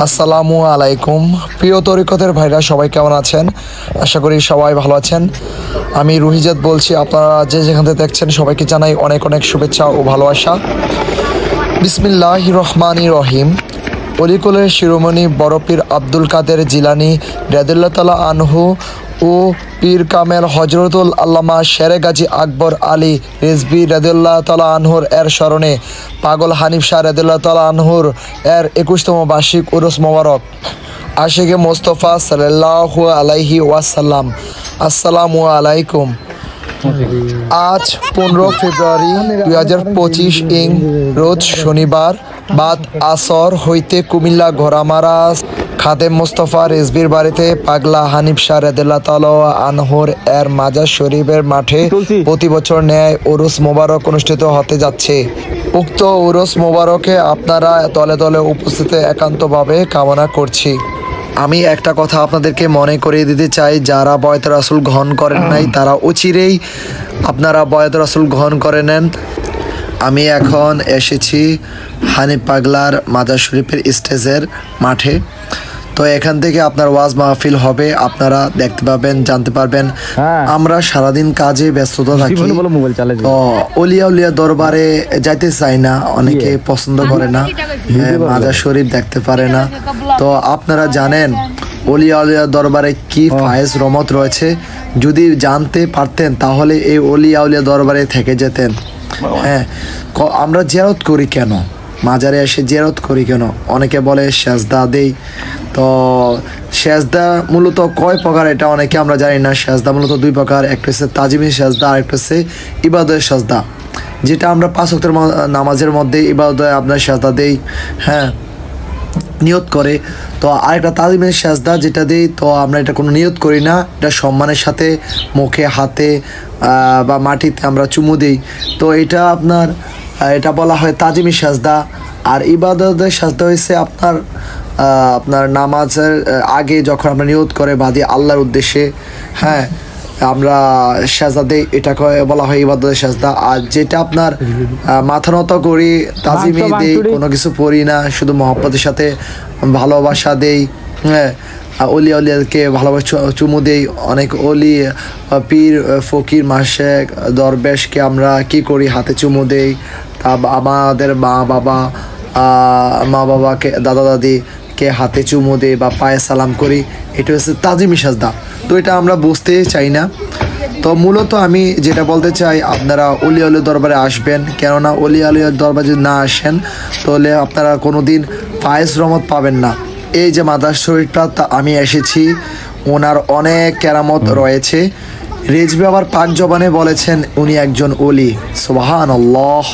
আসসালামু আলাইকুম। প্রিয় তরিকতের ভাইরা সবাই কেমন আছেন? আশা করি সবাই ভালো আছেন। আমি রুহিজাত বলছি। আপনারা যে যেখান থেকে দেখছেন সবাইকে জানাই অনেক অনেক শুভেচ্ছা ও ভালোবাসা। বিসমিল্লাহির রহমানির রহিম। অলিকুলের শিরোমণি বড়পীর আব্দুল কাদের জিলানী রাদিয়াল্লাহু তাআলা আনহু ও পীর কামেল হজরতুল আল্লামা শেরে গাজী আকবর আলী রিজভী রাদিয়াল্লাহু তাআলা আনহুর এর স্মরণে পাগল হানিফ শাহ রাদিয়াল্লাহু তাআলা আনহুর এর 21তম বার্ষিক উরুস মোবারক আশিকে মোস্তফা সাল্লাল্লাহু আলাইহি ওয়াসাল্লাম। আসসালামু আলাইকুম। আজ 15 ফেব্রুয়ারি 2025 ইং রোজ শনিবার বাদ আসর হইতে কুমিল্লা ঘোড়ামারা খাদেম মোস্তফা রিজভীর বাড়িতে পাগলা হানিফ শাহ রাদিয়াল্লাহু তাআলা আনহুর এর মাজার শরীফের মাঠে প্রতি বছর ন্যায় উরুস মোবারক অনুষ্ঠিত হতে যাচ্ছে। উক্ত উরুস মোবারকে আপনারা দলে দলে উপস্থিত একান্তভাবে কামনা করছি। আমি একটা কথা আপনাদেরকে মনে করিয়ে দিতে চাই, যারা বয়াত রাসূল গ্রহণ করেন নাই তারা অচিরেই আপনারা বয়াত রাসূল গ্রহণ করে নেন। আমি এখন এসেছি হানিফ পাগলার মাজার শরীফের স্টেজের মাঠে। তো এখান থেকে আপনার ওয়াজ মাহফিল হবে, আপনারা দেখতে পাবেন, জানতে পারবেন। আমরা সারাদিন কাজে ব্যস্ততা থাকি, তো অলিয়া উলিয়া দরবারে যাইতে চাই না, অনেকে পছন্দ করে না, মাজার শরীফ দেখতে পারে না। তো আপনারা জানেন অলিয়া উলিয়া দরবারে কি ফায়েজ রহমত রয়েছে। যদি জানতে পারতেন তাহলে এই অলিয়া উলিয়া দরবারে থেকে যেতেন। হ্যাঁ, আমরা জিয়ারত করি কেন, মাজারে এসে জিয়ারত করি কেন? অনেকে বলে সেজদা দেই। তো সেজদা মূলত কয় প্রকার এটা অনেকে আমরা জানি না। সেজদা মূলত দুই প্রকার, একটা হচ্ছে তাজিমি সেজদা আর একটা হচ্ছে ইবাদতের সেজদা, যেটা আমরা 5 ওয়াক্তের নামাজের মধ্যে ইবাদতে আপনার সেজদা দেই, হ্যাঁ, নিয়ত করে। তো আরেকটা তাজিমের সেজদা যেটা দিই, তো আমরা এটা কোনো নিয়ত করি না, এটা সম্মানের সাথে মুখে হাতে বা মাটিতে আমরা চুমু দিই। তো এটা আপনার এটা বলা হয় তাজিমি সেজদা। আর ইবাদতের সেজদা হয়েছে আপনার নামাজের আগে যখন আমরা নিয়ত করে বাঁধি আল্লাহর উদ্দেশ্যে, হ্যাঁ, আমরা সেজদা দেই, এটাকে বলা হয় ইবাদতের সেজদা। আর যেটা আপনার মাথা নত করি, তাজিমি দেই, কোনো কিছু পড়ি না, শুধু মহব্বতের সাথে ভালোবাসা দেই, হ্যাঁ, অলিয়া উলিয়াকে ভালোবাসা চুমু দেই। অনেক অলি পীর ফকির মাশেক দরবেশকে আমরা কি করি, হাতে চুমু দেই। তা আমাদের মা বাবাকে দাদা দাদিকে হাতে চুমু দেই বা পায়ে সালাম করি। এটা হচ্ছে তাজিমি সেজদা। তো এটা আমরা বুঝতে চাই না। তো মূলত আমি যেটা বলতে চাই, আপনারা অলিয়া উলিয়া দরবারে আসবেন, কেননা অলিয়া উলিয়া দরবারে যদি না আসেন তাহলে আপনারা কোনো দিন ফায়েজ রহমত পাবেন না। এই যে মাজার শরীফটা আমি এসেছি, ওনার অনেক কেরামত রয়েছে। রিজভী আবার পাক জবানে বলেছেন উনি একজন অলি। সুবহানাল্লাহ।